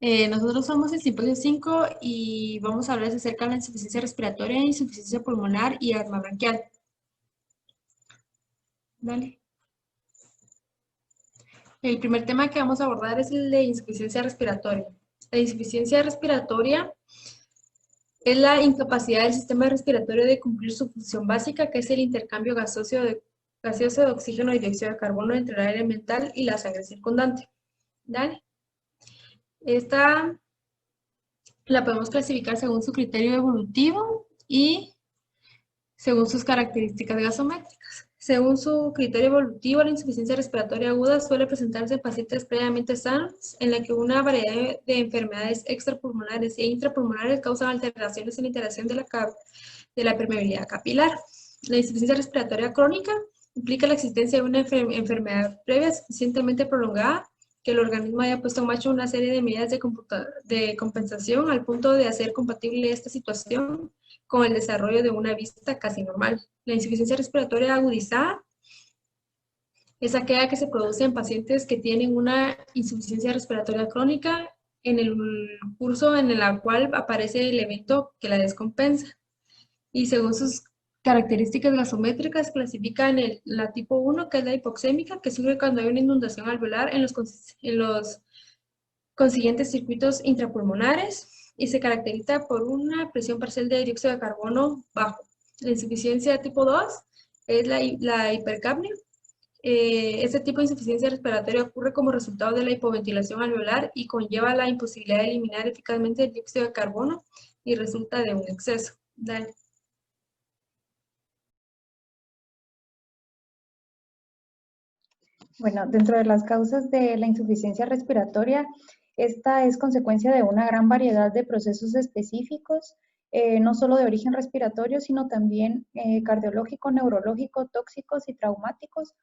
Nosotros somos el Simposio 5 y vamos a hablar acerca de la insuficiencia respiratoria, insuficiencia pulmonar y asma branquial. Dale. El primer tema que vamos a abordar es el de insuficiencia respiratoria. La insuficiencia respiratoria es la incapacidad del sistema respiratorio de cumplir su función básica, que es el intercambio gaseoso de oxígeno y dióxido de carbono entre el aire ambiental y la sangre circundante. Dale. Esta la podemos clasificar según su criterio evolutivo y según sus características gasométricas. Según su criterio evolutivo, la insuficiencia respiratoria aguda suele presentarse en pacientes previamente sanos, en la que una variedad de enfermedades extrapulmonares e intrapulmonares causan alteraciones en la interacción de la permeabilidad capilar. La insuficiencia respiratoria crónica implica la existencia de una enfermedad previa suficientemente prolongada que el organismo haya puesto en marcha una serie de medidas de compensación al punto de hacer compatible esta situación con el desarrollo de una vista casi normal. La insuficiencia respiratoria agudizada es aquella que se produce en pacientes que tienen una insuficiencia respiratoria crónica en el curso en el cual aparece el evento que la descompensa. Y según sus características gasométricas, clasifica en la tipo 1, que es la hipoxémica, que surge cuando hay una inundación alveolar en los consiguientes circuitos intrapulmonares y se caracteriza por una presión parcial de dióxido de carbono bajo. La insuficiencia tipo 2 es la hipercapnia. Este tipo de insuficiencia respiratoria ocurre como resultado de la hipoventilación alveolar y conlleva la imposibilidad de eliminar eficazmente el dióxido de carbono y resulta de un exceso. Dale. Bueno, dentro de las causas de la insuficiencia respiratoria, esta es consecuencia de una gran variedad de procesos específicos, no solo de origen respiratorio, sino también cardiológico, neurológico, tóxicos y traumáticos.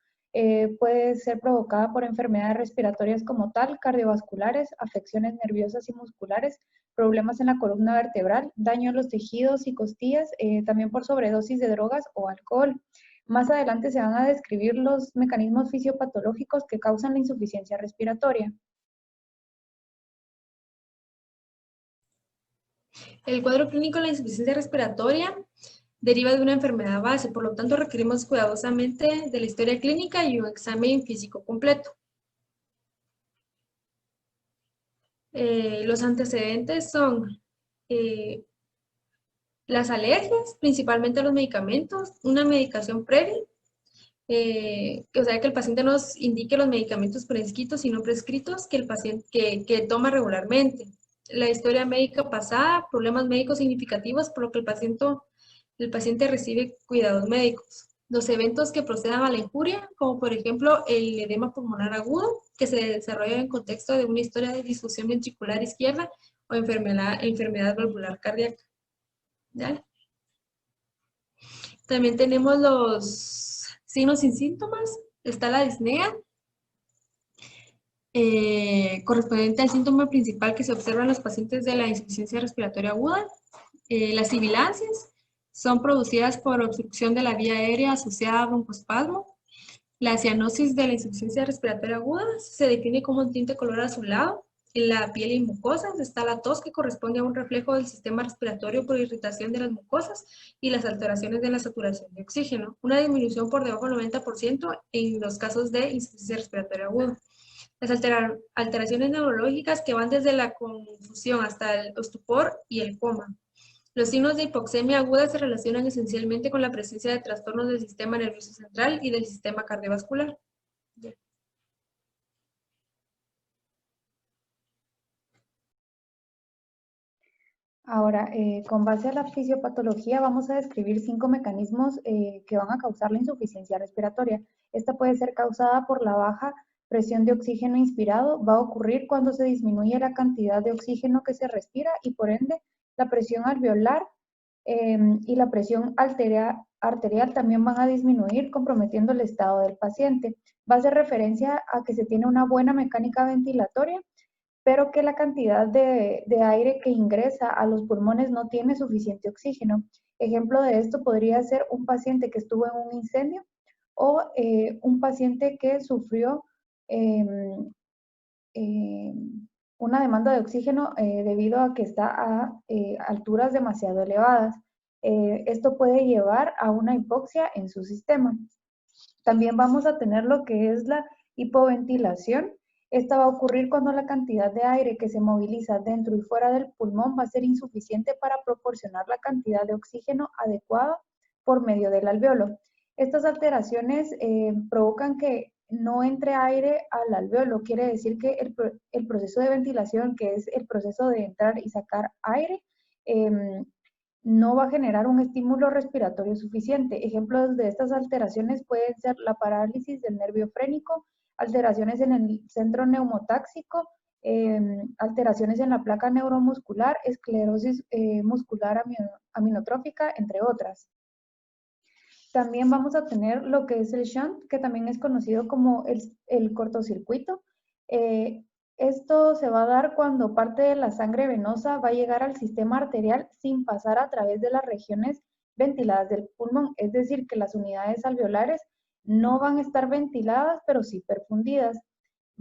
Puede ser provocada por enfermedades respiratorias como tal, cardiovasculares, afecciones nerviosas y musculares, problemas en la columna vertebral, daño en los tejidos y costillas, también por sobredosis de drogas o alcohol. Más adelante se van a describir los mecanismos fisiopatológicos que causan la insuficiencia respiratoria. El cuadro clínico de la insuficiencia respiratoria deriva de una enfermedad base, por lo tanto requerimos cuidadosamente de la historia clínica y un examen físico completo. Los antecedentes son las alergias, principalmente a los medicamentos, una medicación previa, o sea, que el paciente nos indique los medicamentos prescritos y no prescritos que el paciente que toma regularmente. La historia médica pasada, problemas médicos significativos por lo que el paciente recibe cuidados médicos. Los eventos que procedan a la injuria, como por ejemplo el edema pulmonar agudo, que se desarrolla en contexto de una historia de disfunción ventricular izquierda o enfermedad valvular cardíaca. ¿Ya? También tenemos los signos sin síntomas. Está la disnea, correspondiente al síntoma principal que se observa en los pacientes de la insuficiencia respiratoria aguda. Las sibilancias son producidas por obstrucción de la vía aérea asociada a broncoespasmo. La cianosis de la insuficiencia respiratoria aguda se define como un tinte color azulado en la piel y mucosas. Está la tos, que corresponde a un reflejo del sistema respiratorio por irritación de las mucosas y las alteraciones de la saturación de oxígeno. Una disminución por debajo del 90% en los casos de insuficiencia respiratoria aguda. Las alteraciones neurológicas que van desde la confusión hasta el estupor y el coma. Los signos de hipoxemia aguda se relacionan esencialmente con la presencia de trastornos del sistema nervioso central y del sistema cardiovascular. Ahora, con base a la fisiopatología, vamos a describir 5 mecanismos que van a causar la insuficiencia respiratoria. Esta puede ser causada por la baja presión de oxígeno inspirado. Va a ocurrir cuando se disminuye la cantidad de oxígeno que se respira y por ende la presión alveolar y la presión arterial también van a disminuir, comprometiendo el estado del paciente. Va a hacer referencia a que se tiene una buena mecánica ventilatoria, pero que la cantidad de aire que ingresa a los pulmones no tiene suficiente oxígeno. Ejemplo de esto podría ser un paciente que estuvo en un incendio o un paciente que sufrió eh, una demanda de oxígeno debido a que está a alturas demasiado elevadas. Esto puede llevar a una hipoxia en su sistema. También vamos a tener lo que es la hipoventilación. Esta va a ocurrir cuando la cantidad de aire que se moviliza dentro y fuera del pulmón va a ser insuficiente para proporcionar la cantidad de oxígeno adecuada por medio del alveolo. Estas alteraciones provocan que no entre aire al alveolo. Quiere decir que el proceso de ventilación, que es el proceso de entrar y sacar aire, no va a generar un estímulo respiratorio suficiente. Ejemplos de estas alteraciones pueden ser la parálisis del nervio frénico, alteraciones en el centro neumotáxico, alteraciones en la placa neuromuscular, esclerosis muscular aminotrófica, entre otras. También vamos a tener lo que es el shunt, que también es conocido como el cortocircuito. Esto se va a dar cuando parte de la sangre venosa va a llegar al sistema arterial sin pasar a través de las regiones ventiladas del pulmón, es decir, que las unidades alveolares no van a estar ventiladas, pero sí perfundidas.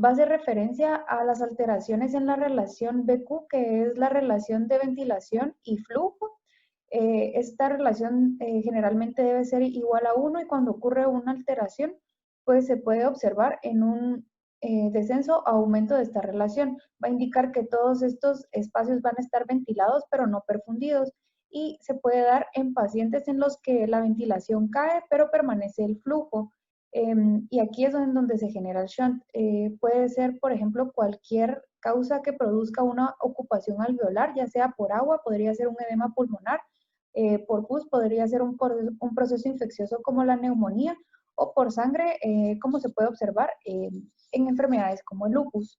Va a hacer referencia a las alteraciones en la relación BQ, que es la relación de ventilación y flujo. Esta relación generalmente debe ser igual a 1 y cuando ocurre una alteración, pues se puede observar en un descenso o aumento de esta relación. Va a indicar que todos estos espacios van a estar ventilados pero no perfundidos y se puede dar en pacientes en los que la ventilación cae pero permanece el flujo. Y aquí es donde se genera el shunt. Puede ser, por ejemplo, cualquier causa que produzca una ocupación alveolar, ya sea por agua, podría ser un edema pulmonar, por pus podría ser un proceso infeccioso como la neumonía, o por sangre, como se puede observar en enfermedades como el lupus.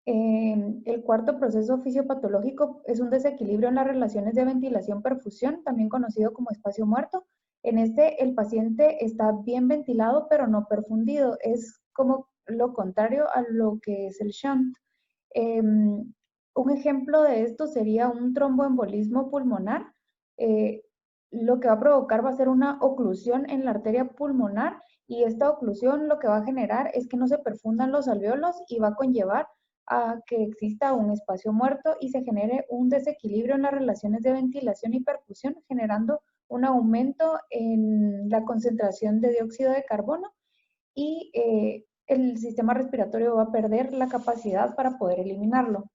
El cuarto proceso fisiopatológico es un desequilibrio en las relaciones de ventilación-perfusión, también conocido como espacio muerto. En este, el paciente está bien ventilado, pero no perfundido. Es como lo contrario a lo que es el shunt. Un ejemplo de esto sería un tromboembolismo pulmonar. Lo que va a provocar va a ser una oclusión en la arteria pulmonar y esta oclusión lo que va a generar es que no se perfundan los alveolos y va a conllevar a que exista un espacio muerto y se genere un desequilibrio en las relaciones de ventilación y perfusión, generando un aumento en la concentración de dióxido de carbono y el sistema respiratorio va a perder la capacidad para poder eliminarlo.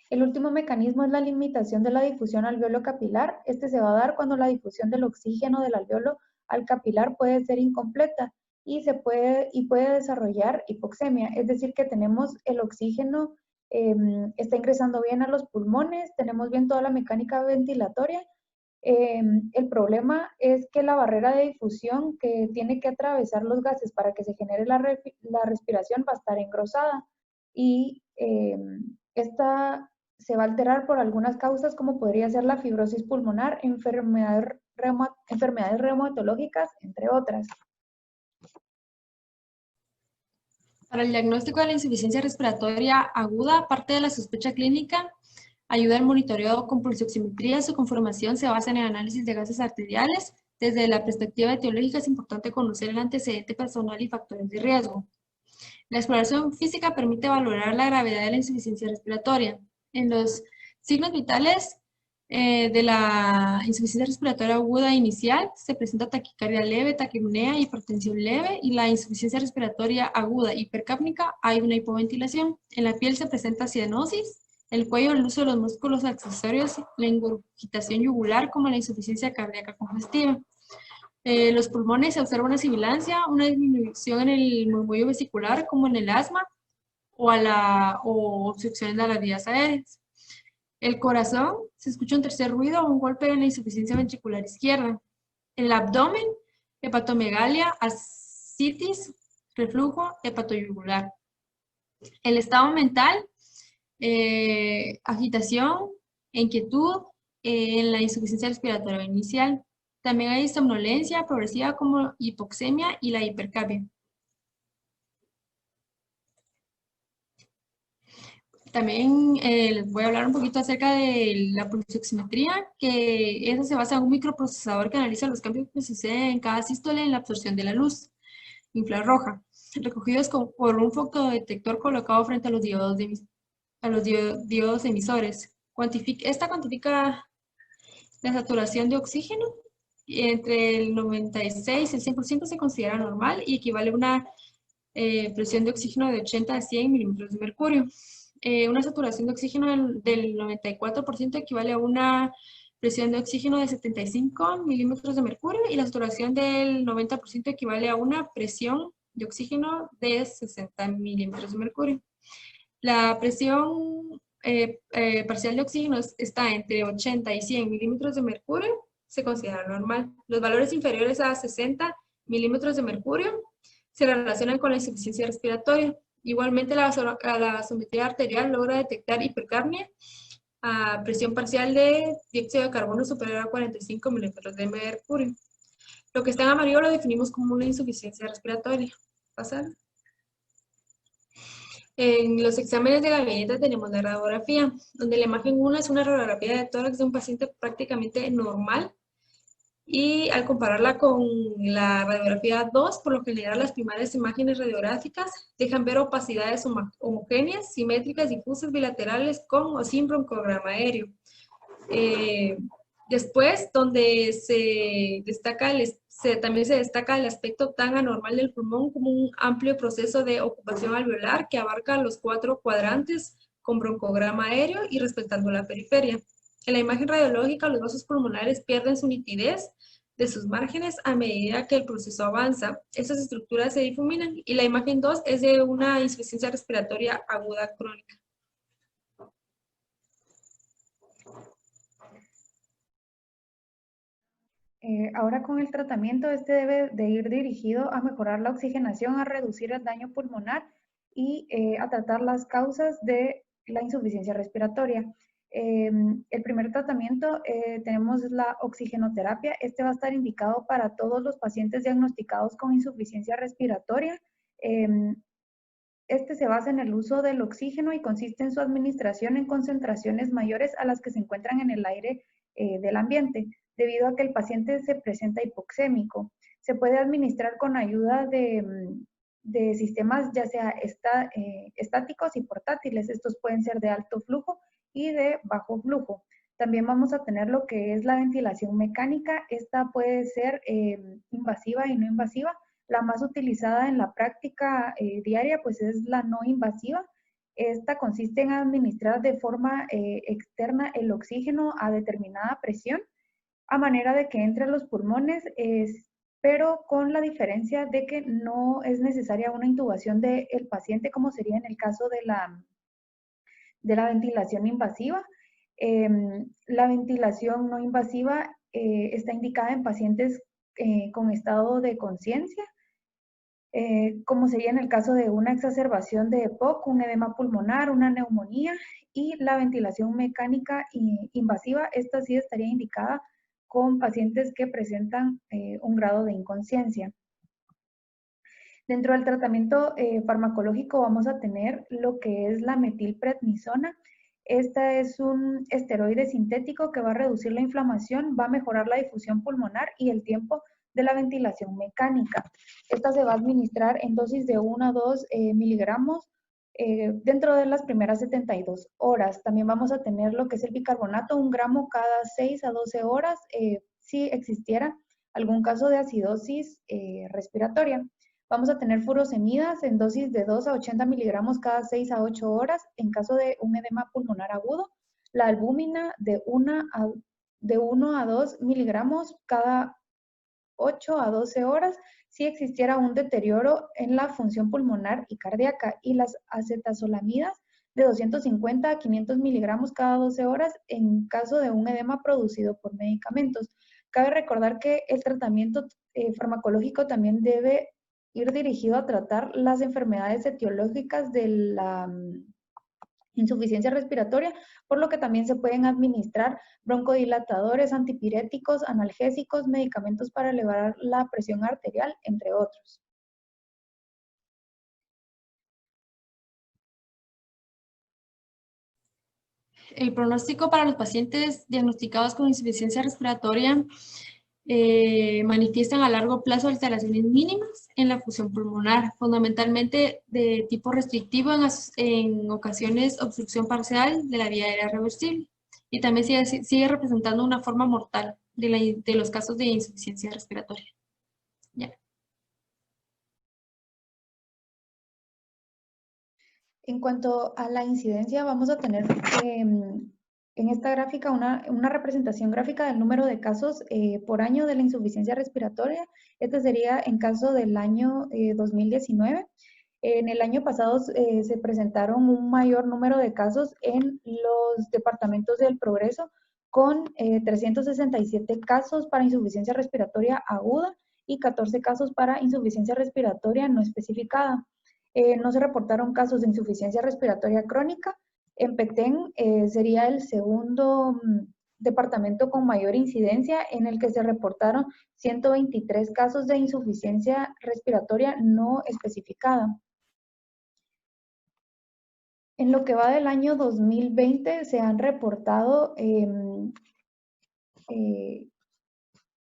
El último mecanismo es la limitación de la difusión alveolo capilar. Este se va a dar cuando la difusión del oxígeno del alveolo al capilar puede ser incompleta y puede desarrollar hipoxemia. Es decir, que tenemos el oxígeno, está ingresando bien a los pulmones, tenemos bien toda la mecánica ventilatoria. El problema es que la barrera de difusión que tiene que atravesar los gases para que se genere la respiración va a estar engrosada y esta se va a alterar por algunas causas como podría ser la fibrosis pulmonar, enfermedades reumatológicas, entre otras. Para el diagnóstico de la insuficiencia respiratoria aguda, parte de la sospecha clínica ayuda al monitoreo con pulsioximetría. Su conformación se basa en el análisis de gases arteriales. Desde la perspectiva etiológica es importante conocer el antecedente personal y factores de riesgo. La exploración física permite valorar la gravedad de la insuficiencia respiratoria. En los signos vitales de la insuficiencia respiratoria aguda inicial se presenta taquicardia leve, taquipnea, hipertensión leve, y la insuficiencia respiratoria aguda hipercápnica hay una hipoventilación. En la piel se presenta cianosis, el cuello, el uso de los músculos accesorios, la ingurgitación yugular como la insuficiencia cardíaca congestiva. Los pulmones se observa una sibilancia, una disminución en el murmullo vesicular como en el asma o obstrucciones de las vías aéreas. El corazón, se escucha un tercer ruido o un golpe en la insuficiencia ventricular izquierda. El abdomen, hepatomegalia, ascitis, reflujo hepatoyugular. El estado mental, agitación, inquietud en la insuficiencia respiratoria inicial. También hay somnolencia progresiva como hipoxemia y la hipercapnia. También les voy a hablar un poquito acerca de la pulsioximetría, que esa se basa en un microprocesador que analiza los cambios que suceden en cada sístole en la absorción de la luz infrarroja. recogidos por un fotodetector colocado frente a los diodos emisores. Esta cuantifica la saturación de oxígeno y entre el 96 y el 100% se considera normal y equivale a una presión de oxígeno de 80 a 100 milímetros de mercurio. Una saturación de oxígeno del 94% equivale a una presión de oxígeno de 75 milímetros de mercurio y la saturación del 90% equivale a una presión de oxígeno de 60 milímetros de mercurio. La presión parcial de oxígeno está entre 80 y 100 milímetros de mercurio, se considera normal. Los valores inferiores a 60 milímetros de mercurio se relacionan con la insuficiencia respiratoria. Igualmente, la gasometría arterial logra detectar hipercapnia a presión parcial de dióxido de carbono superior a 45 milímetros de mercurio. Lo que está en amarillo lo definimos como una insuficiencia respiratoria. ¿Pasar? En los exámenes de gabinete tenemos la radiografía, donde la imagen 1 es una radiografía de tórax de un paciente prácticamente normal, y al compararla con la radiografía 2, por lo general las primeras imágenes radiográficas dejan ver opacidades homogéneas, simétricas, difusas, bilaterales, con o sin broncograma aéreo. Después, donde también se destaca el aspecto tan anormal del pulmón como un amplio proceso de ocupación alveolar que abarca los 4 cuadrantes con broncograma aéreo y respetando la periferia. En la imagen radiológica, los vasos pulmonares pierden su nitidez de sus márgenes a medida que el proceso avanza. Estas estructuras se difuminan y la imagen 2 es de una insuficiencia respiratoria aguda crónica. Ahora con el tratamiento, este debe de ir dirigido a mejorar la oxigenación, a reducir el daño pulmonar y a tratar las causas de la insuficiencia respiratoria. El primer tratamiento tenemos la oxigenoterapia. Este va a estar indicado para todos los pacientes diagnosticados con insuficiencia respiratoria. Este se basa en el uso del oxígeno y consiste en su administración en concentraciones mayores a las que se encuentran en el aire del ambiente, debido a que el paciente se presenta hipoxémico. Se puede administrar con ayuda de sistemas ya sea estáticos y portátiles. Estos pueden ser de alto flujo y de bajo flujo. También vamos a tener lo que es la ventilación mecánica. Esta puede ser invasiva y no invasiva. La más utilizada en la práctica diaria pues es la no invasiva. Esta consiste en administrar de forma externa el oxígeno a determinada presión a manera de que entre a los pulmones, pero con la diferencia de que no es necesaria una intubación del paciente como sería en el caso de la ventilación invasiva. La ventilación no invasiva está indicada en pacientes con estado de conciencia, como sería en el caso de una exacerbación de EPOC, un edema pulmonar, una neumonía, y la ventilación mecánica invasiva, esta sí estaría indicada con pacientes que presentan un grado de inconsciencia. Dentro del tratamiento farmacológico vamos a tener lo que es la metilprednisona. Esta es un esteroide sintético que va a reducir la inflamación, va a mejorar la difusión pulmonar y el tiempo de la ventilación mecánica. Esta se va a administrar en dosis de 1 a 2 miligramos dentro de las primeras 72 horas. También vamos a tener lo que es el bicarbonato, 1 gramo cada 6 a 12 horas, si existiera algún caso de acidosis respiratoria. Vamos a tener furosemidas en dosis de 2 a 80 miligramos cada 6 a 8 horas en caso de un edema pulmonar agudo. La albúmina de 1 a 2 miligramos cada 8 a 12 horas si existiera un deterioro en la función pulmonar y cardíaca. Y las acetazolamidas de 250 a 500 miligramos cada 12 horas en caso de un edema producido por medicamentos. Cabe recordar que el tratamiento farmacológico también debe ir dirigido a tratar las enfermedades etiológicas de la insuficiencia respiratoria, por lo que también se pueden administrar broncodilatadores, antipiréticos, analgésicos, medicamentos para elevar la presión arterial, entre otros. El pronóstico para los pacientes diagnosticados con insuficiencia respiratoria manifiestan a largo plazo alteraciones mínimas en la función pulmonar, fundamentalmente de tipo restrictivo, en ocasiones obstrucción parcial de la vía aérea reversible. Y también sigue representando una forma mortal de los casos de insuficiencia respiratoria. Ya. En cuanto a la incidencia, vamos a tener en esta gráfica una representación gráfica del número de casos por año de la insuficiencia respiratoria. Este sería en caso del año 2019. En el año pasado se presentaron un mayor número de casos en los departamentos del Progreso, con 367 casos para insuficiencia respiratoria aguda y 14 casos para insuficiencia respiratoria no especificada. No se reportaron casos de insuficiencia respiratoria crónica. En Petén sería el segundo departamento con mayor incidencia, en el que se reportaron 123 casos de insuficiencia respiratoria no especificada. En lo que va del año 2020 se han reportado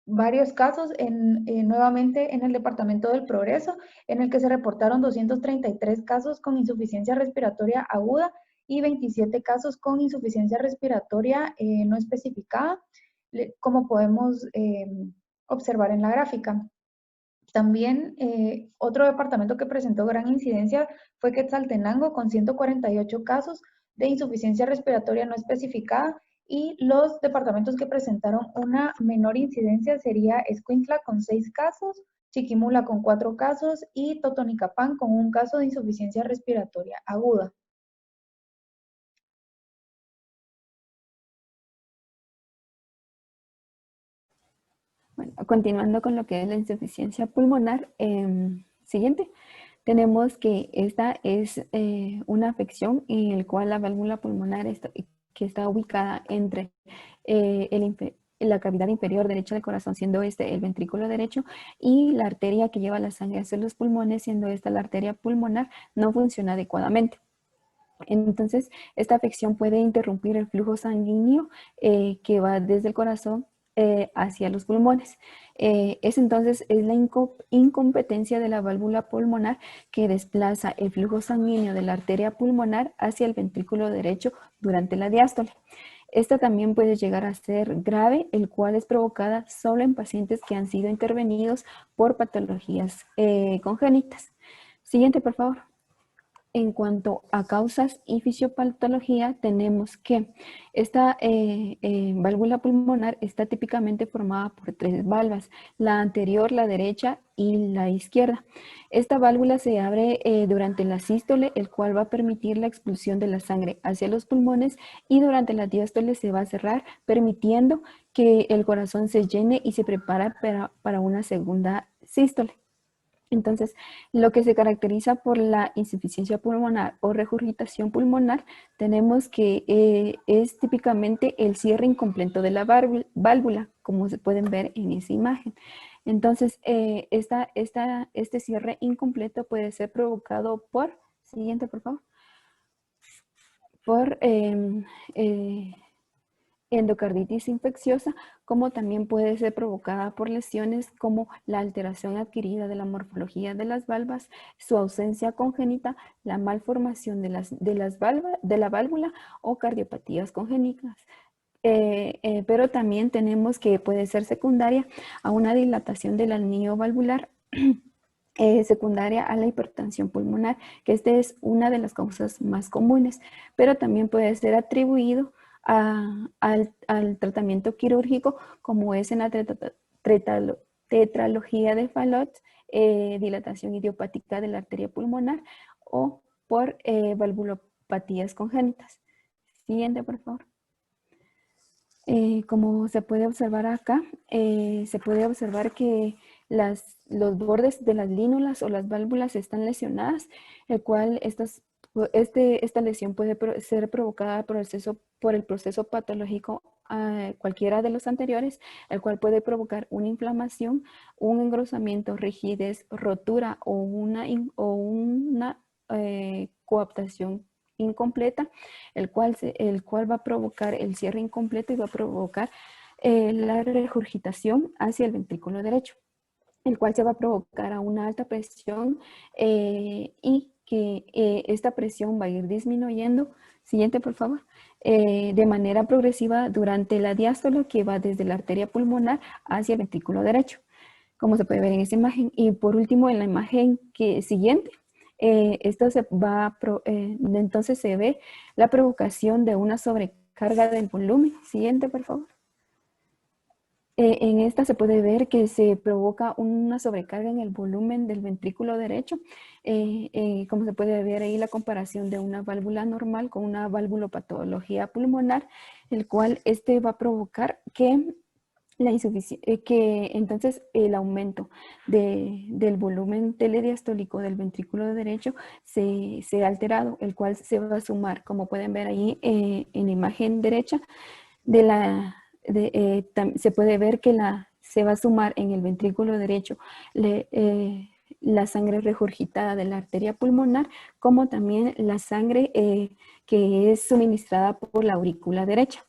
varios casos nuevamente en el Departamento del Progreso, en el que se reportaron 233 casos con insuficiencia respiratoria aguda y 27 casos con insuficiencia respiratoria no especificada, como podemos observar en la gráfica. También otro departamento que presentó gran incidencia fue Quetzaltenango, con 148 casos de insuficiencia respiratoria no especificada, y los departamentos que presentaron una menor incidencia sería Escuintla con 6 casos, Chiquimula con 4 casos y Totonicapán con 1 caso de insuficiencia respiratoria aguda. Bueno, continuando con lo que es la insuficiencia pulmonar, siguiente, tenemos que esta es una afección en la cual la válvula pulmonar que está ubicada entre la cavidad inferior derecha del corazón, siendo este el ventrículo derecho, y la arteria que lleva la sangre hacia los pulmones, siendo esta la arteria pulmonar, no funciona adecuadamente. Entonces, esta afección puede interrumpir el flujo sanguíneo que va desde el corazón hacia los pulmones. Entonces es la incompetencia de la válvula pulmonar que desplaza el flujo sanguíneo de la arteria pulmonar hacia el ventrículo derecho durante la diástole. Esta también puede llegar a ser grave, el cual es provocada solo en pacientes que han sido intervenidos por patologías congénitas. Siguiente, por favor. En cuanto a causas y fisiopatología, tenemos que esta válvula pulmonar está típicamente formada por 3 valvas, la anterior, la derecha y la izquierda. Esta válvula se abre durante la sístole, el cual va a permitir la expulsión de la sangre hacia los pulmones, y durante la diástole se va a cerrar, permitiendo que el corazón se llene y se prepara para una segunda sístole. Entonces, lo que se caracteriza por la insuficiencia pulmonar o regurgitación pulmonar, tenemos que es típicamente el cierre incompleto de la válvula, como se pueden ver en esa imagen. Entonces, este cierre incompleto puede ser provocado por, siguiente por favor, por endocarditis infecciosa, como también puede ser provocada por lesiones como la alteración adquirida de la morfología de las valvas, su ausencia congénita, la malformación de la válvula o cardiopatías congénitas. Pero también tenemos que puede ser secundaria a una dilatación del anillo valvular secundaria a la hipertensión pulmonar, que esta es una de las causas más comunes, pero también puede ser atribuido al tratamiento quirúrgico, como es en la tetralogía de Fallot, dilatación idiopática de la arteria pulmonar, o por valvulopatías congénitas. Siguiente, por favor. Como se puede observar acá, se puede observar que los bordes de las línulas o las válvulas están lesionadas, el cual esta lesión puede ser provocada por el proceso patológico cualquiera de los anteriores, el cual puede provocar una inflamación, un engrosamiento, rigidez, rotura o una coaptación incompleta, el cual va a provocar el cierre incompleto y va a provocar la regurgitación hacia el ventrículo derecho, el cual se va a provocar a una alta presión y que esta presión va a ir disminuyendo, siguiente por favor, de manera progresiva durante la diástole que va desde la arteria pulmonar hacia el ventrículo derecho, como se puede ver en esta imagen. Y por último, en la imagen siguiente, esto se va entonces se ve la provocación de una sobrecarga del volumen. Siguiente, por favor. En esta se puede ver que se provoca una sobrecarga en el volumen del ventrículo derecho, como se puede ver ahí la comparación de una válvula normal con una valvulopatología pulmonar, el cual va a provocar que entonces el aumento del volumen telediastólico del ventrículo derecho se ha alterado, el cual se va a sumar, como pueden ver ahí en la imagen derecha, se puede ver que se va a sumar en el ventrículo derecho la sangre regurgitada de la arteria pulmonar, como también la sangre que es suministrada por la aurícula derecha.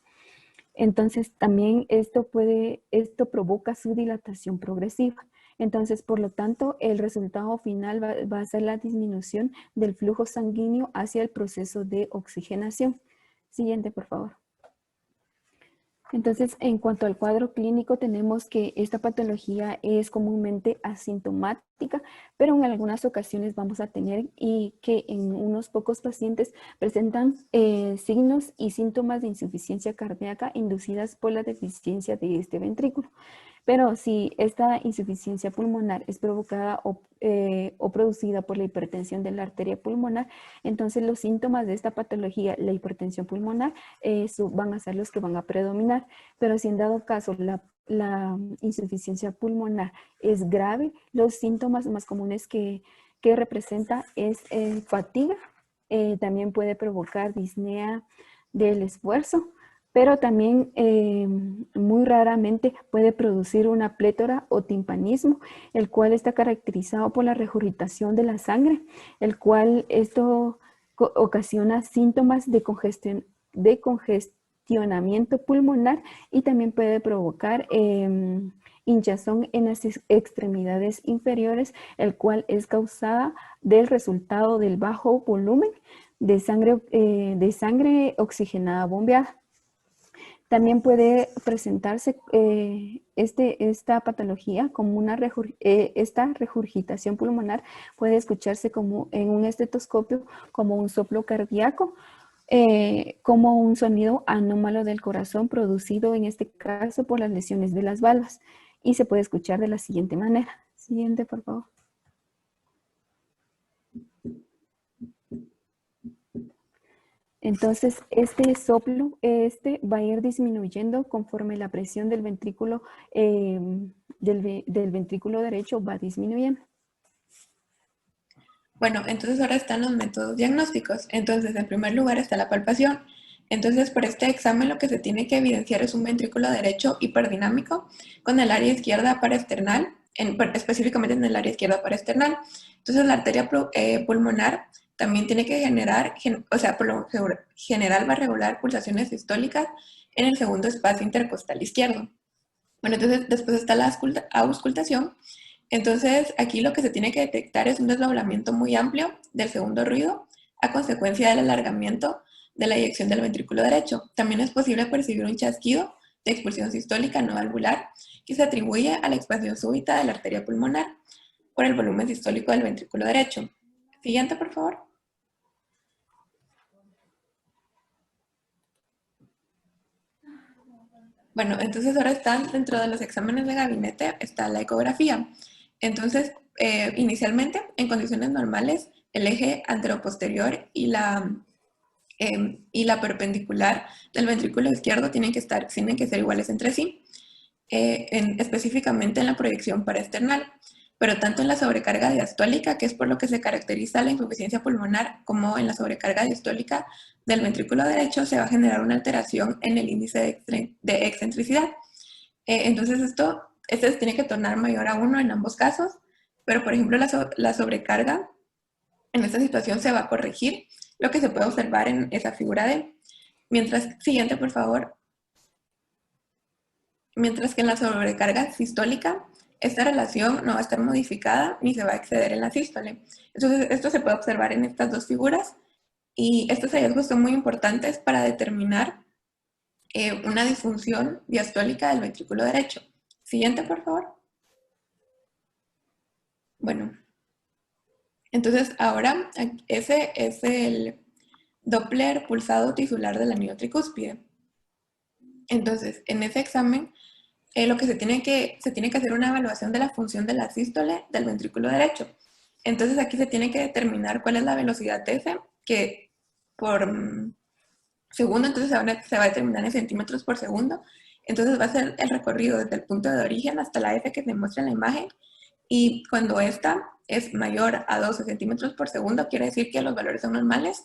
Entonces, también esto provoca su dilatación progresiva. Entonces, por lo tanto, el resultado final va a ser la disminución del flujo sanguíneo hacia el proceso de oxigenación. Siguiente, por favor. Entonces, en cuanto al cuadro clínico, tenemos que esta patología es comúnmente asintomática, pero en algunas ocasiones vamos a tener y que en unos pocos pacientes presentan signos y síntomas de insuficiencia cardíaca inducidas por la deficiencia de este ventrículo. Pero si esta insuficiencia pulmonar es provocada o producida por la hipertensión de la arteria pulmonar, entonces los síntomas de esta patología, la hipertensión pulmonar, van a ser los que van a predominar. Pero si en dado caso la insuficiencia pulmonar es grave, los síntomas más comunes que representa es fatiga, también puede provocar disnea del esfuerzo, pero también muy raramente puede producir una plétora o timpanismo, el cual está caracterizado por la regurgitación de la sangre, el cual esto ocasiona síntomas de congestionamiento pulmonar y también puede provocar hinchazón en las extremidades inferiores, el cual es causada del resultado del bajo volumen de sangre oxigenada bombeada. También puede presentarse esta patología como esta regurgitación pulmonar puede escucharse como en un estetoscopio como un soplo cardíaco, como un sonido anómalo del corazón producido en este caso por las lesiones de las valvas, y se puede escuchar de la siguiente manera. Siguiente, por favor. Entonces, este soplo va a ir disminuyendo conforme la presión del ventrículo, del ventrículo derecho va disminuyendo. Bueno, entonces ahora están los métodos diagnósticos. Entonces, en primer lugar está la palpación. Entonces, por este examen lo que se tiene que evidenciar es un ventrículo derecho hiperdinámico con el área izquierda paraesternal, específicamente en el área izquierda paraesternal. Entonces, la arteria pulmonar también tiene que por lo general va a regular pulsaciones sistólicas en el segundo espacio intercostal izquierdo. Bueno, entonces después está la auscultación. Entonces, aquí lo que se tiene que detectar es un desdoblamiento muy amplio del segundo ruido a consecuencia del alargamiento de la eyección del ventrículo derecho. También es posible percibir un chasquido de expulsión sistólica no valvular que se atribuye a la expansión súbita de la arteria pulmonar por el volumen sistólico del ventrículo derecho. Siguiente, por favor. Bueno, entonces ahora están dentro de los exámenes de gabinete, está la ecografía. Entonces, inicialmente, en condiciones normales, el eje anteroposterior y la perpendicular del ventrículo izquierdo tienen que ser iguales entre sí, específicamente en la proyección paraesternal, pero tanto en la sobrecarga diastólica, que es por lo que se caracteriza la insuficiencia pulmonar, como en la sobrecarga diastólica del ventrículo derecho, se va a generar una alteración en el índice de excentricidad. Entonces esto se tiene que tornar mayor a 1 en ambos casos, pero por ejemplo la sobrecarga en esta situación se va a corregir, lo que se puede observar en esa figura D. Mientras, siguiente por favor. mientras que en la sobrecarga sistólica, esta relación no va a estar modificada ni se va a exceder en la sístole. Entonces, esto se puede observar en estas dos figuras y estos hallazgos son muy importantes para determinar una disfunción diastólica del ventrículo derecho. Siguiente, por favor. Bueno, entonces ahora ese es el Doppler pulsado tisular del anillo tricúspide. Entonces, en ese examen, lo que se tiene que hacer una evaluación de la función de la sístole del ventrículo derecho. Entonces, aquí se tiene que determinar cuál es la velocidad de ese, que por segundo, entonces se va a determinar en centímetros por segundo. Entonces, va a ser el recorrido desde el punto de origen hasta la F que se muestra en la imagen. Y cuando esta es mayor a 12 centímetros por segundo, quiere decir que los valores son normales.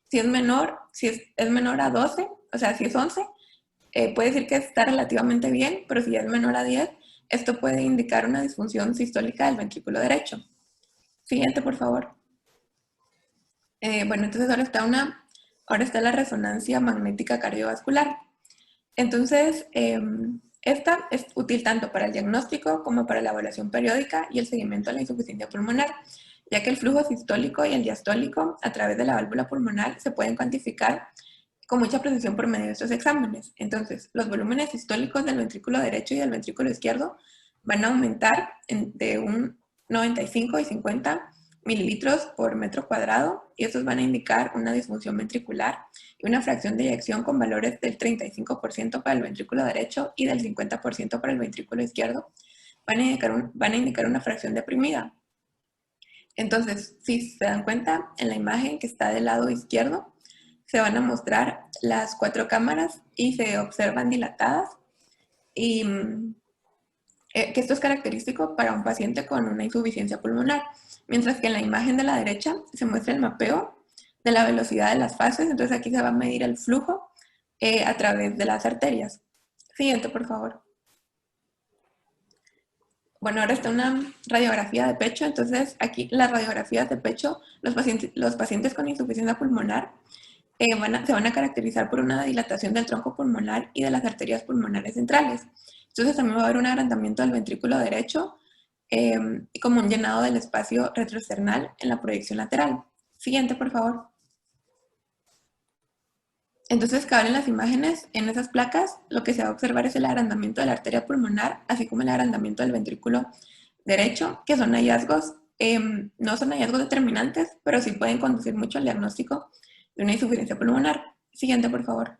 Si es menor a 12, o sea, si es 11, puede decir que está relativamente bien, pero si es menor a 10, esto puede indicar una disfunción sistólica del ventrículo derecho. Siguiente, por favor. Bueno, entonces ahora está la resonancia magnética cardiovascular. Entonces, esta es útil tanto para el diagnóstico como para la evaluación periódica y el seguimiento de la insuficiencia pulmonar, ya que el flujo sistólico y el diastólico a través de la válvula pulmonar se pueden cuantificar con mucha precisión por medio de estos exámenes. Entonces, los volúmenes sistólicos del ventrículo derecho y del ventrículo izquierdo van a aumentar de un 95 y 50 mililitros por metro cuadrado, y estos van a indicar una disfunción ventricular y una fracción de eyección con valores del 35% para el ventrículo derecho y del 50% para el ventrículo izquierdo. Van a indicar una fracción deprimida. Entonces, si se dan cuenta, en la imagen que está del lado izquierdo, se van a mostrar las 4 cámaras y se observan dilatadas, y que esto es característico para un paciente con una insuficiencia pulmonar, mientras que en la imagen de la derecha se muestra el mapeo de la velocidad de las fases. Entonces aquí se va a medir el flujo a través de las arterias. Siguiente, por favor. Bueno, ahora está una radiografía de pecho. Entonces aquí las radiografías de pecho, los pacientes con insuficiencia pulmonar se van a caracterizar por una dilatación del tronco pulmonar y de las arterias pulmonares centrales. Entonces también va a haber un agrandamiento del ventrículo derecho y como un llenado del espacio retroesternal en la proyección lateral. Siguiente, por favor. Entonces, que ahora en las imágenes, en esas placas, lo que se va a observar es el agrandamiento de la arteria pulmonar, así como el agrandamiento del ventrículo derecho, que son hallazgos, no son hallazgos determinantes, pero sí pueden conducir mucho al diagnóstico de una insuficiencia pulmonar. Siguiente, por favor.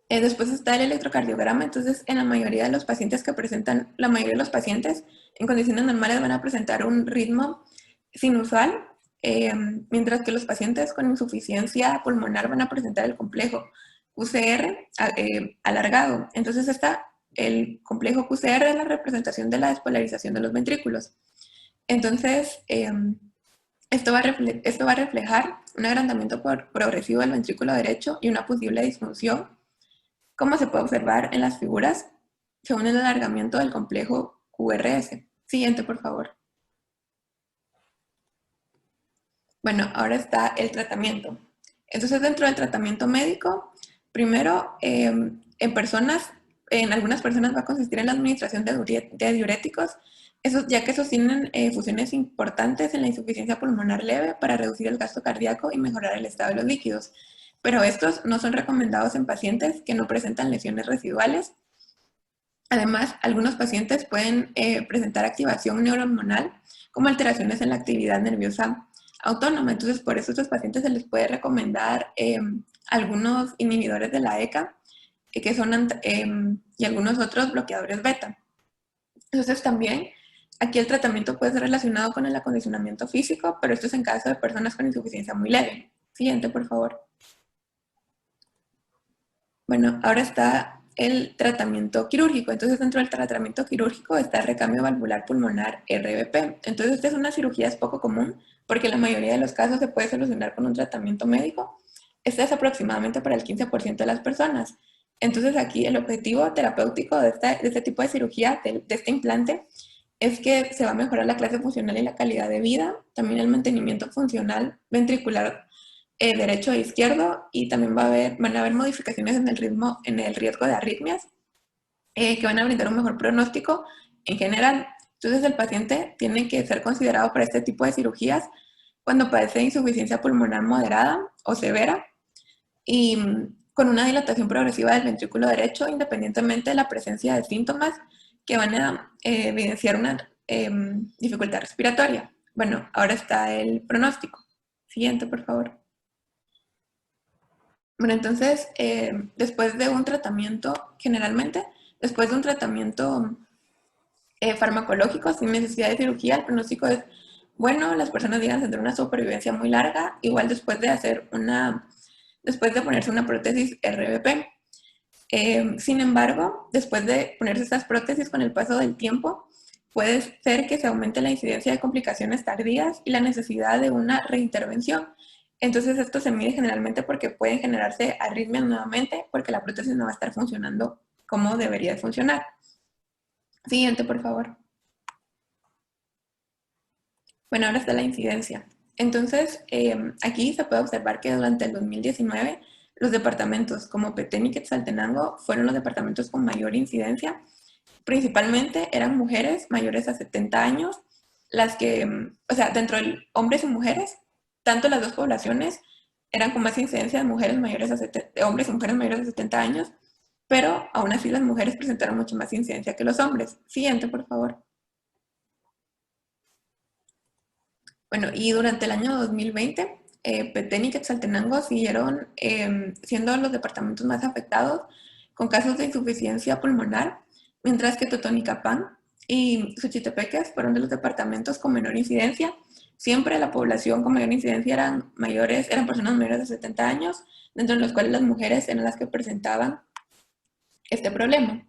Después está el electrocardiograma. Entonces, en la mayoría de los pacientes en condiciones normales van a presentar un ritmo sinusal, mientras que los pacientes con insuficiencia pulmonar van a presentar el complejo QCR alargado. Entonces, el complejo QCR es la representación de la despolarización de los ventrículos. Entonces, esto va a reflejar un agrandamiento progresivo del ventrículo derecho y una posible disfunción, como se puede observar en las figuras, según el alargamiento del complejo QRS. Siguiente, por favor. Bueno, ahora está el tratamiento. Entonces, dentro del tratamiento médico, primero, en algunas personas va a consistir en la administración de diuréticos, ya que esos tienen funciones importantes en la insuficiencia pulmonar leve para reducir el gasto cardíaco y mejorar el estado de los líquidos. Pero estos no son recomendados en pacientes que no presentan lesiones residuales. Además, algunos pacientes pueden presentar activación neurohormonal, como alteraciones en la actividad nerviosa autónoma. Entonces, por eso a estos pacientes se les puede recomendar algunos inhibidores de la ECA y algunos otros bloqueadores beta. Entonces, también aquí el tratamiento puede ser relacionado con el acondicionamiento físico, pero esto es en caso de personas con insuficiencia muy leve. Siguiente, por favor. Bueno, ahora está el tratamiento quirúrgico. Entonces, dentro del tratamiento quirúrgico está el recambio valvular pulmonar RVP. Entonces, esta es una cirugía poco común porque la mayoría de los casos se puede solucionar con un tratamiento médico. Este es aproximadamente para el 15% de las personas. Entonces, aquí el objetivo terapéutico de este tipo de cirugía, de este implante, es que se va a mejorar la clase funcional y la calidad de vida, también el mantenimiento funcional ventricular derecho e izquierdo, y también van a haber modificaciones en el riesgo de arritmias, que van a brindar un mejor pronóstico en general. Entonces el paciente tiene que ser considerado para este tipo de cirugías cuando padece insuficiencia pulmonar moderada o severa y con una dilatación progresiva del ventrículo derecho, independientemente de la presencia de síntomas que van a evidenciar una dificultad respiratoria. Bueno, ahora está el pronóstico. Siguiente, por favor. Bueno, entonces, después de un tratamiento, generalmente, después de un tratamiento farmacológico sin necesidad de cirugía, el pronóstico es bueno, las personas llegan a tener una supervivencia muy larga, igual después de ponerse una prótesis RBP. Sin embargo, después de ponerse estas prótesis con el paso del tiempo, puede ser que se aumente la incidencia de complicaciones tardías y la necesidad de una reintervención. Entonces esto se mide generalmente porque pueden generarse arritmias nuevamente porque la prótesis no va a estar funcionando como debería de funcionar. Siguiente, por favor. Bueno, ahora está la incidencia. Entonces, aquí se puede observar que durante el 2019 los departamentos como Petén y Quetzaltenango fueron los departamentos con mayor incidencia. Principalmente eran mujeres mayores a 70 años, las que, o sea, dentro de hombres y mujeres, tanto las dos poblaciones eran con más incidencia de mujeres mayores de hombres y mujeres mayores de 70 años, pero aún así las mujeres presentaron mucho más incidencia que los hombres. Siguiente, por favor. Bueno, y durante el año 2020, Petén y Quetzaltenango siguieron siendo los departamentos más afectados con casos de insuficiencia pulmonar, mientras que Totonicapán y Suchitepeques fueron de los departamentos con menor incidencia. Siempre la población con mayor incidencia eran personas mayores de 70 años, dentro de los cuales las mujeres eran las que presentaban este problema.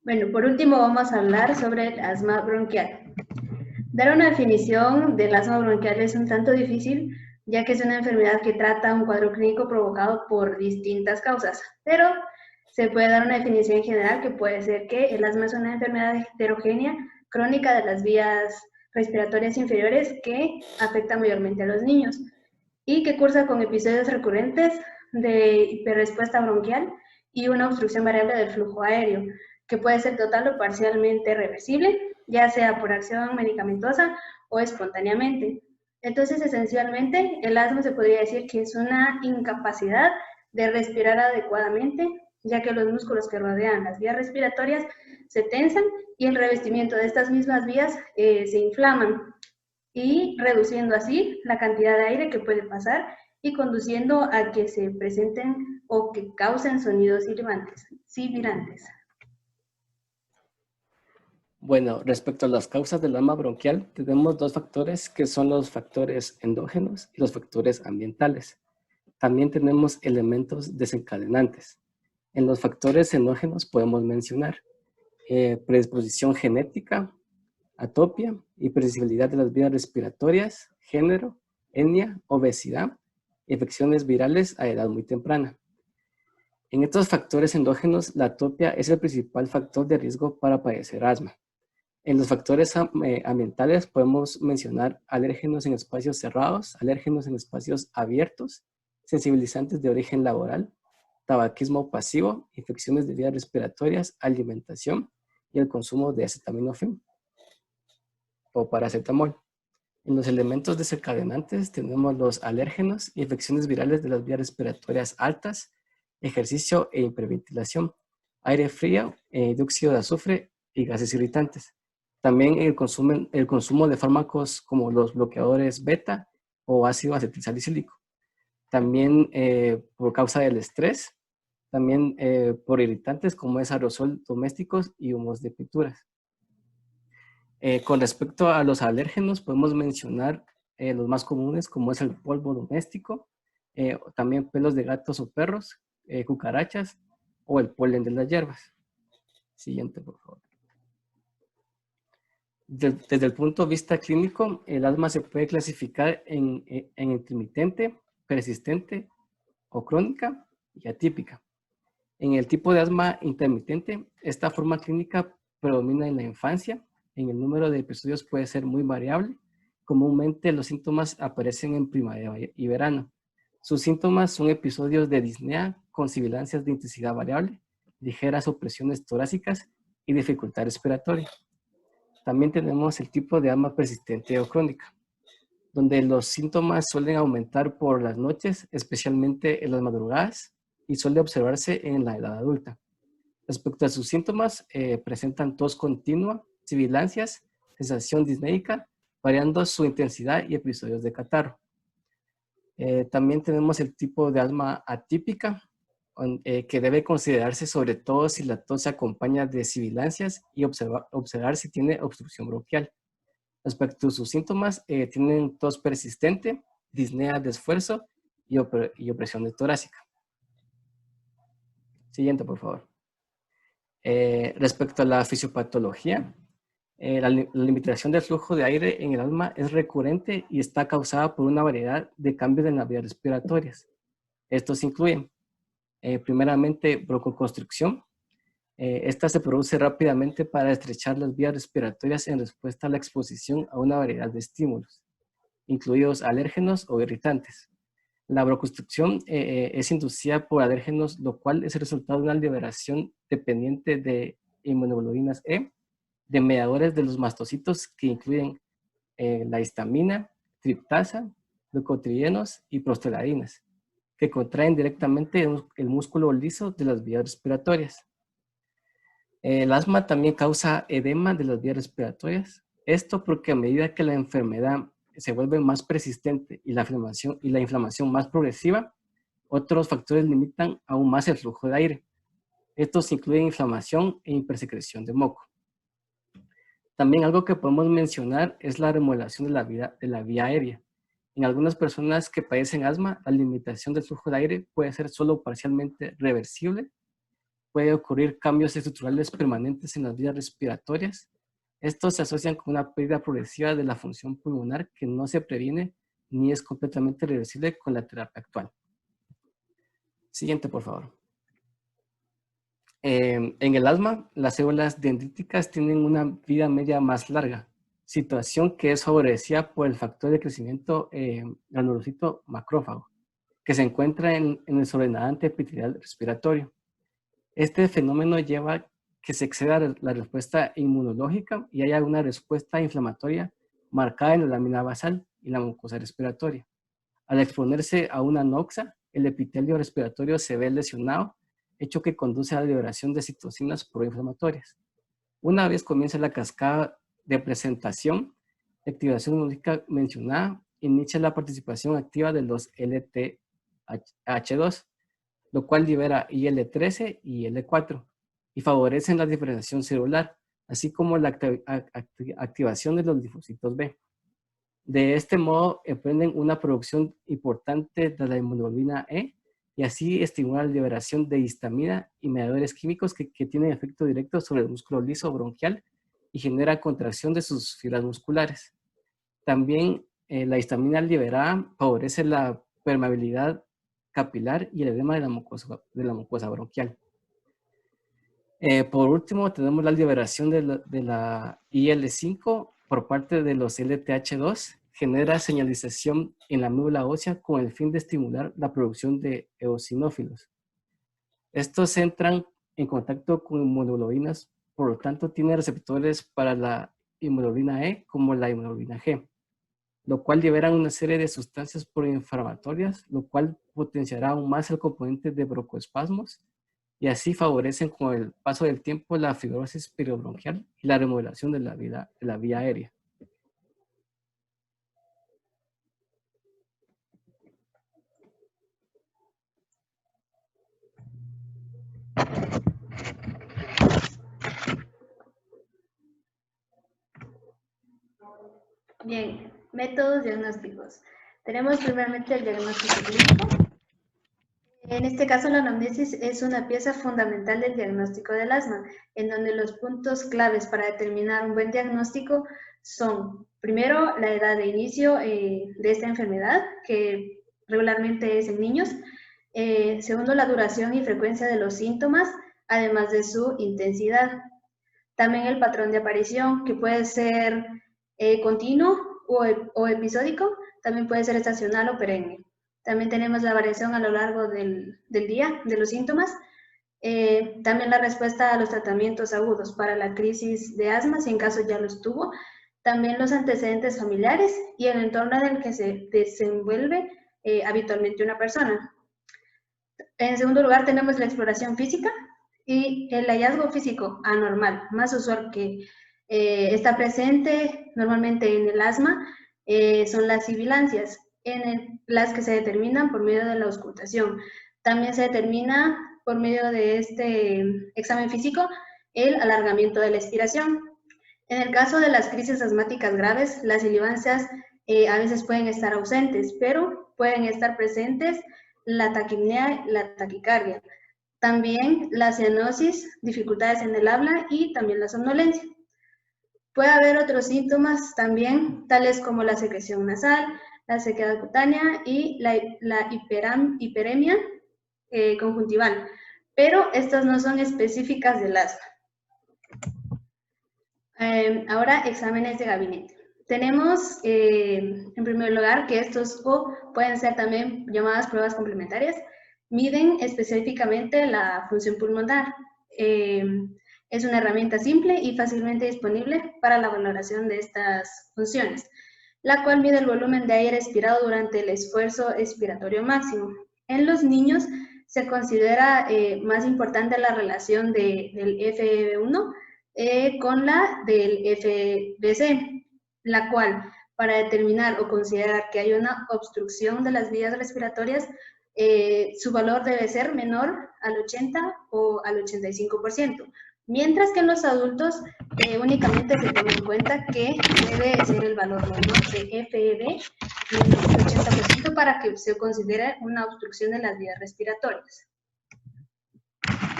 Bueno, por último vamos a hablar sobre el asma bronquial. Dar una definición del asma bronquial es un tanto difícil, ya que es una enfermedad que trata un cuadro clínico provocado por distintas causas, pero se puede dar una definición general que puede ser que el asma es una enfermedad heterogénea crónica de las vías respiratorias inferiores que afecta mayormente a los niños y que cursa con episodios recurrentes de hiperrespuesta bronquial y una obstrucción variable del flujo aéreo, que puede ser total o parcialmente reversible, ya sea por acción medicamentosa o espontáneamente. Entonces, esencialmente, el asma se podría decir que es una incapacidad de respirar adecuadamente, ya que los músculos que rodean las vías respiratorias se tensan y el revestimiento de estas mismas vías se inflaman, y reduciendo así la cantidad de aire que puede pasar y conduciendo a que se presenten o que causen sonidos sibilantes. Bueno, respecto a las causas del asma bronquial, tenemos dos factores que son los factores endógenos y los factores ambientales. También tenemos elementos desencadenantes. En los factores endógenos podemos mencionar predisposición genética, atopia, hipersensibilidad de las vías respiratorias, género, etnia, obesidad, infecciones virales a edad muy temprana. En estos factores endógenos, la atopia es el principal factor de riesgo para padecer asma. En los factores ambientales podemos mencionar alérgenos en espacios cerrados, alérgenos en espacios abiertos, sensibilizantes de origen laboral, tabaquismo pasivo, infecciones de vías respiratorias, alimentación y el consumo de acetaminofén o paracetamol. En los elementos desencadenantes tenemos los alérgenos, infecciones virales de las vías respiratorias altas, ejercicio e hiperventilación, aire frío, dióxido de azufre y gases irritantes. También el consumo de fármacos como los bloqueadores beta o ácido acetilsalicílico. También por causa del estrés, también por irritantes como es aerosol domésticos y humos de pinturas. Con respecto a los alérgenos, podemos mencionar los más comunes como es el polvo doméstico, también pelos de gatos o perros, cucarachas o el polen de las hierbas. Siguiente, por favor. Desde el punto de vista clínico, el asma se puede clasificar en intermitente, persistente o crónica y atípica. En el tipo de asma intermitente, esta forma clínica predomina en la infancia. En el número de episodios puede ser muy variable Comúnmente los síntomas aparecen en primavera y verano. Sus síntomas son episodios de disnea con sibilancias de intensidad variable, ligeras opresiones torácicas y dificultad respiratoria. También tenemos el tipo de asma persistente o crónica, donde los síntomas suelen aumentar por las noches, especialmente en las madrugadas, y suele observarse en la edad adulta. Respecto a sus síntomas, presentan tos continua, sibilancias, sensación disneica, variando su intensidad y episodios de catarro. También tenemos el tipo de asma atípica, que debe considerarse sobre todo si la tos se acompaña de sibilancias y observar si tiene obstrucción bronquial. Respecto a sus síntomas, tienen tos persistente, disnea de esfuerzo y opresión torácica. Siguiente, por favor. Respecto a la fisiopatología, la limitación del flujo de aire en el asma es recurrente y está causada por una variedad de cambios en las vías respiratorias. Estos incluyen, primeramente, broncoconstricción. Esta se produce rápidamente para estrechar las vías respiratorias en respuesta a la exposición a una variedad de estímulos, incluidos alérgenos o irritantes. La broncoconstricción es inducida por alérgenos, lo cual es el resultado de una liberación dependiente de inmunoglobulinas E, de mediadores de los mastocitos que incluyen la histamina, triptasa, leucotrienos y prostaglandinas, que contraen directamente el músculo liso de las vías respiratorias. El asma también causa edema de las vías respiratorias. Esto porque a medida que la enfermedad se vuelve más persistente y la inflamación más progresiva, otros factores limitan aún más el flujo de aire. Estos incluyen inflamación e hipersecreción de moco. También algo que podemos mencionar es la remodelación de la vía aérea. En algunas personas que padecen asma, la limitación del flujo de aire puede ser solo parcialmente reversible. Puede ocurrir cambios estructurales permanentes en las vías respiratorias. Estos se asocian con una pérdida progresiva de la función pulmonar que no se previene ni es completamente reversible con la terapia actual. Siguiente, por favor. En el asma, las células dendríticas tienen una vida media más larga, situación que es favorecida por el factor de crecimiento granulocito macrófago, que se encuentra en el sobrenadante epitelial respiratorio. Este fenómeno lleva a que se exceda la respuesta inmunológica y haya una respuesta inflamatoria marcada en la lámina basal y la mucosa respiratoria. Al exponerse a una noxa, el epitelio respiratorio se ve lesionado, hecho que conduce a la liberación de citocinas proinflamatorias. Una vez comienza la cascada de presentación, la activación inmunológica mencionada inicia la participación activa de los LTH2, lo cual libera IL-13 y IL-4 y favorecen la diferenciación celular, así como la activación de los linfocitos B. De este modo, emprenden una producción importante de la inmunoglobulina E y así estimulan la liberación de histamina y mediadores químicos que tienen efecto directo sobre el músculo liso bronquial y genera contracción de sus fibras musculares. También la histamina liberada favorece la permeabilidad capilar y el edema de la mucosa bronquial. Por último, tenemos la liberación de la IL-5 por parte de los LTH2, genera señalización en la médula ósea con el fin de estimular la producción de eosinófilos. Estos entran en contacto con inmunoglobulinas, por lo tanto tienen receptores para la inmunoglobulina E como la inmunoglobulina G, lo cual liberan una serie de sustancias proinflamatorias, lo cual potenciará aún más el componente de broncoespasmos y así favorecen con el paso del tiempo la fibrosis periobronquial y la remodelación de la vía aérea. Bien, métodos diagnósticos. Tenemos primeramente el diagnóstico clínico. En este caso, la anamnesis es una pieza fundamental del diagnóstico del asma, en donde los puntos claves para determinar un buen diagnóstico son, primero, la edad de inicio de esta enfermedad, que regularmente es en niños. Segundo, la duración y frecuencia de los síntomas, además de su intensidad. También el patrón de aparición, que puede ser continuo o episódico, también puede ser estacional o perenne. También tenemos la variación a lo largo del día de los síntomas. También la respuesta a los tratamientos agudos para la crisis de asma, si en caso ya los tuvo. También los antecedentes familiares y el entorno en el que se desenvuelve habitualmente una persona. En segundo lugar tenemos la exploración física y el hallazgo físico anormal, más usual que está presente normalmente en el asma, son las sibilancias, las que se determinan por medio de la auscultación. También se determina por medio de este examen físico el alargamiento de la expiración. En el caso de las crisis asmáticas graves, las sibilancias a veces pueden estar ausentes, pero pueden estar presentes la taquipnea, la taquicardia. También la cianosis, dificultades en el habla y también la somnolencia. Puede haber otros síntomas también, tales como la secreción nasal, la sequedad cutánea y la hiperemia conjuntival, pero estas no son específicas del asma. Ahora, exámenes de gabinete. Tenemos, en primer lugar, que estos pueden ser también llamadas pruebas complementarias, miden específicamente la función pulmonar. Es una herramienta simple y fácilmente disponible para la valoración de estas funciones, la cual mide el volumen de aire expirado durante el esfuerzo expiratorio máximo. En los niños se considera más importante la relación del FEV1 con la del FBC, la cual, para determinar o considerar que hay una obstrucción de las vías respiratorias, su valor debe ser menor al 80 o al 85%, mientras que en los adultos únicamente se toma en cuenta que debe ser el valor menor de FEV del 80% para que se considere una obstrucción de las vías respiratorias.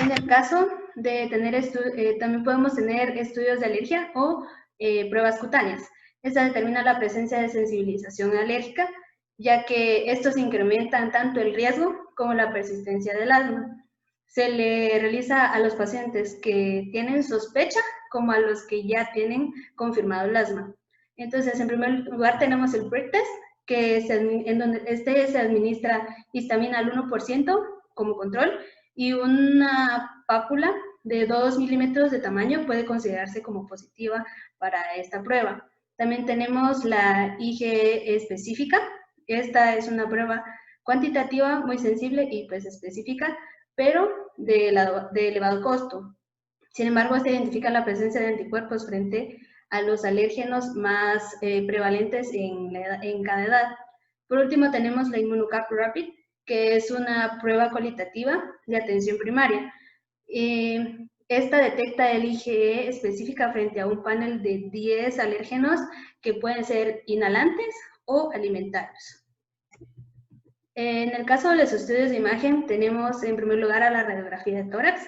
En el caso de tener también podemos tener estudios de alergia o pruebas cutáneas. Esta determina la presencia de sensibilización alérgica, ya que estos incrementan tanto el riesgo como la persistencia del asma. Se le realiza a los pacientes que tienen sospecha como a los que ya tienen confirmado el asma. Entonces, en primer lugar tenemos el prick test, que en donde se administra histamina al 1% como control, y una pápula de 2 milímetros de tamaño puede considerarse como positiva para esta prueba. También tenemos la IgE específica. Esta es una prueba cuantitativa muy sensible y pues específica, pero de elevado costo. Sin embargo, se identifica la presencia de anticuerpos frente a los alérgenos más prevalentes en cada edad. Por último, tenemos la Immunocap Rapid, que es una prueba cualitativa de atención primaria. Esta detecta el IgE específica frente a un panel de 10 alérgenos que pueden ser inhalantes o alimentarios. En el caso de los estudios de imagen, tenemos en primer lugar a la radiografía de tórax.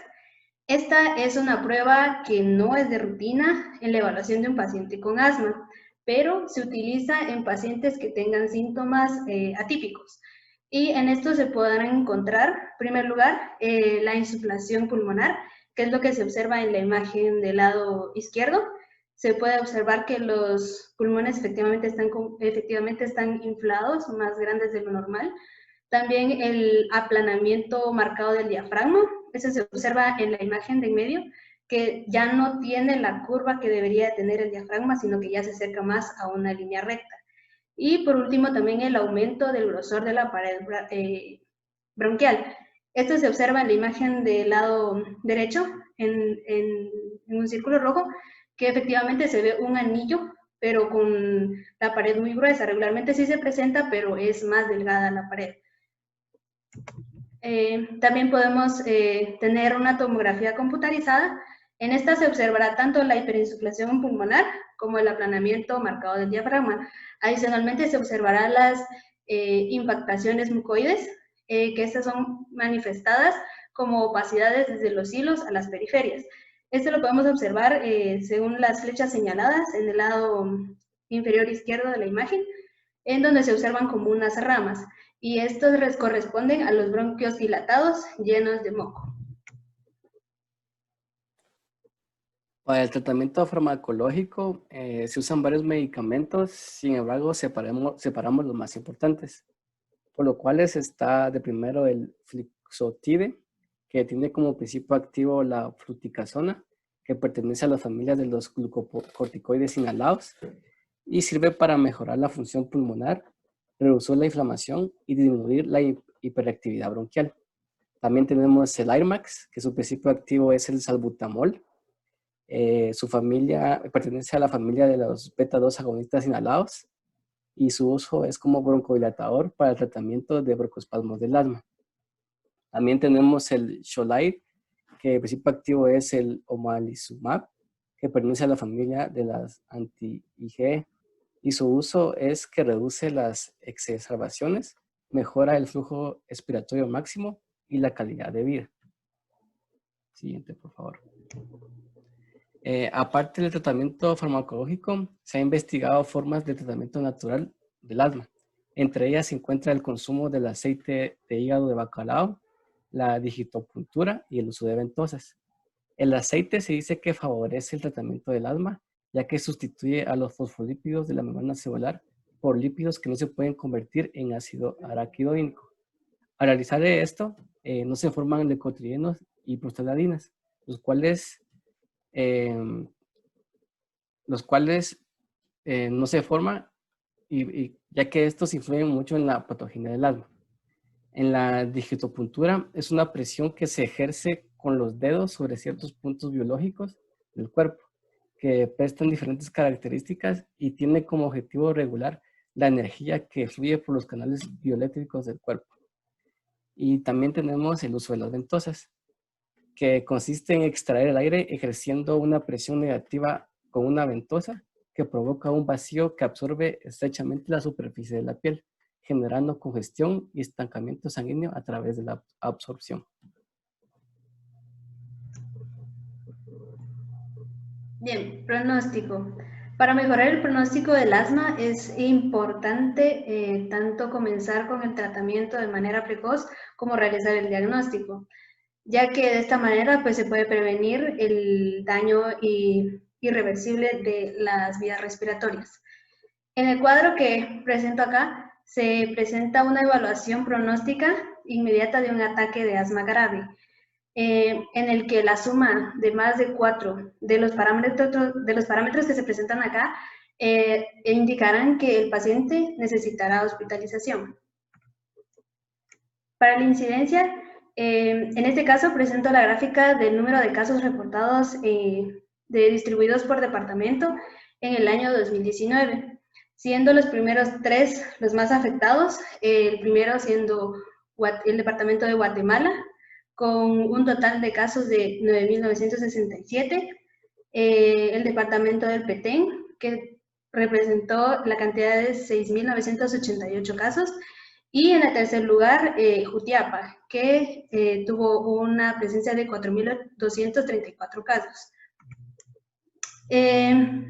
Esta es una prueba que no es de rutina en la evaluación de un paciente con asma, pero se utiliza en pacientes que tengan síntomas atípicos. Y en esto se podrán encontrar, en primer lugar, la insuflación pulmonar, que es lo que se observa en la imagen del lado izquierdo. Se puede observar que los pulmones efectivamente están inflados, más grandes de lo normal. También el aplanamiento marcado del diafragma, eso se observa en la imagen de en medio, que ya no tiene la curva que debería tener el diafragma, sino que ya se acerca más a una línea recta. Y por último también el aumento del grosor de la pared bronquial. Esto se observa en la imagen del lado derecho, en un círculo rojo, que efectivamente se ve un anillo, pero con la pared muy gruesa. Regularmente sí se presenta, pero es más delgada la pared. También podemos tener una tomografía computarizada. En esta se observará tanto la hiperinsuflación pulmonar como el aplanamiento marcado del diafragma. Adicionalmente se observarán las impactaciones mucoides, que estas son manifestadas como opacidades desde los hilos a las periferias. Esto lo podemos observar según las flechas señaladas en el lado inferior izquierdo de la imagen, en donde se observan como unas ramas, y estos corresponden a los bronquios dilatados llenos de moco. Para el tratamiento farmacológico se usan varios medicamentos, sin embargo separamos los más importantes, por lo cual está de primero el Flixotide, que tiene como principio activo la fluticasona, que pertenece a la familia de los glucocorticoides inhalados y sirve para mejorar la función pulmonar, reducir la inflamación y disminuir la hiperactividad bronquial. También tenemos el Airmax, que su principio activo es el salbutamol. Su familia pertenece a la familia de los beta-2 agonistas inhalados y su uso es como broncodilatador para el tratamiento de broncoespasmos del asma. También tenemos el Xolair, que el principio activo es el omalizumab, que pertenece a la familia de las anti-IgE y su uso es que reduce las exacerbaciones, mejora el flujo expiratorio máximo y la calidad de vida. Siguiente, por favor. Aparte del tratamiento farmacológico, se ha investigado formas de tratamiento natural del asma. Entre ellas se encuentra el consumo del aceite de hígado de bacalao, la digitopuntura y el uso de ventosas. El aceite se dice que favorece el tratamiento del asma, ya que sustituye a los fosfolípidos de la membrana celular por lípidos que no se pueden convertir en ácido araquidónico. Al realizar esto, no se forman leucotrienos y prostaglandinas, los cuales no se forman ya que estos influyen mucho en la patogenia del asma. En la digitopuntura es una presión que se ejerce con los dedos sobre ciertos puntos biológicos del cuerpo que prestan diferentes características y tiene como objetivo regular la energía que fluye por los canales bioeléctricos del cuerpo. Y también tenemos el uso de las ventosas, que consiste en extraer el aire ejerciendo una presión negativa con una ventosa que provoca un vacío que absorbe estrechamente la superficie de la piel, generando congestión y estancamiento sanguíneo a través de la absorción. Bien, pronóstico. Para mejorar el pronóstico del asma es importante tanto comenzar con el tratamiento de manera precoz como realizar el diagnóstico, ya que de esta manera pues, se puede prevenir el daño irreversible de las vías respiratorias. En el cuadro que presento acá se presenta una evaluación pronóstica inmediata de un ataque de asma grave, en el que la suma de más de 4 de los parámetros que se presentan acá indicarán que el paciente necesitará hospitalización. Para la incidencia, en este caso presento la gráfica del número de casos reportados distribuidos por departamento en el año 2019, siendo los primeros 3 los más afectados, el primero siendo el departamento de Guatemala, con un total de casos de 9.967, el departamento del Petén, que representó la cantidad de 6.988 casos, y en el tercer lugar, Jutiapa, que tuvo una presencia de 4.234 casos.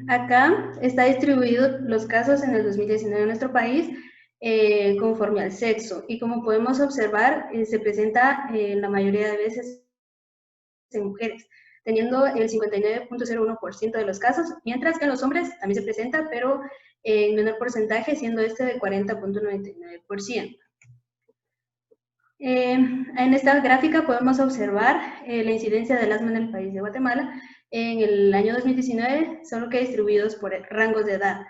Acá está distribuido los casos en el 2019 en nuestro país conforme al sexo, y como podemos observar, se presenta la mayoría de veces en mujeres, teniendo el 59.01% de los casos, mientras que en los hombres también se presenta, pero en menor porcentaje, siendo este de 40.99%. En esta gráfica podemos observar la incidencia del asma en el país de Guatemala en el año 2019, solo que distribuidos por rangos de edad.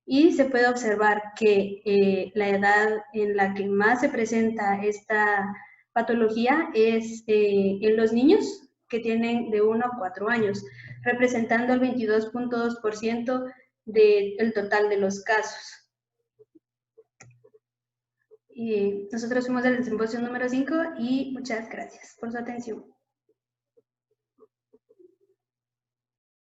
Y se puede observar que la edad en la que más se presenta esta patología es en los niños, que tienen de 1 a 4 años, representando el 22.2% del total de los casos. Y nosotros fuimos del simposio número 5 y muchas gracias por su atención.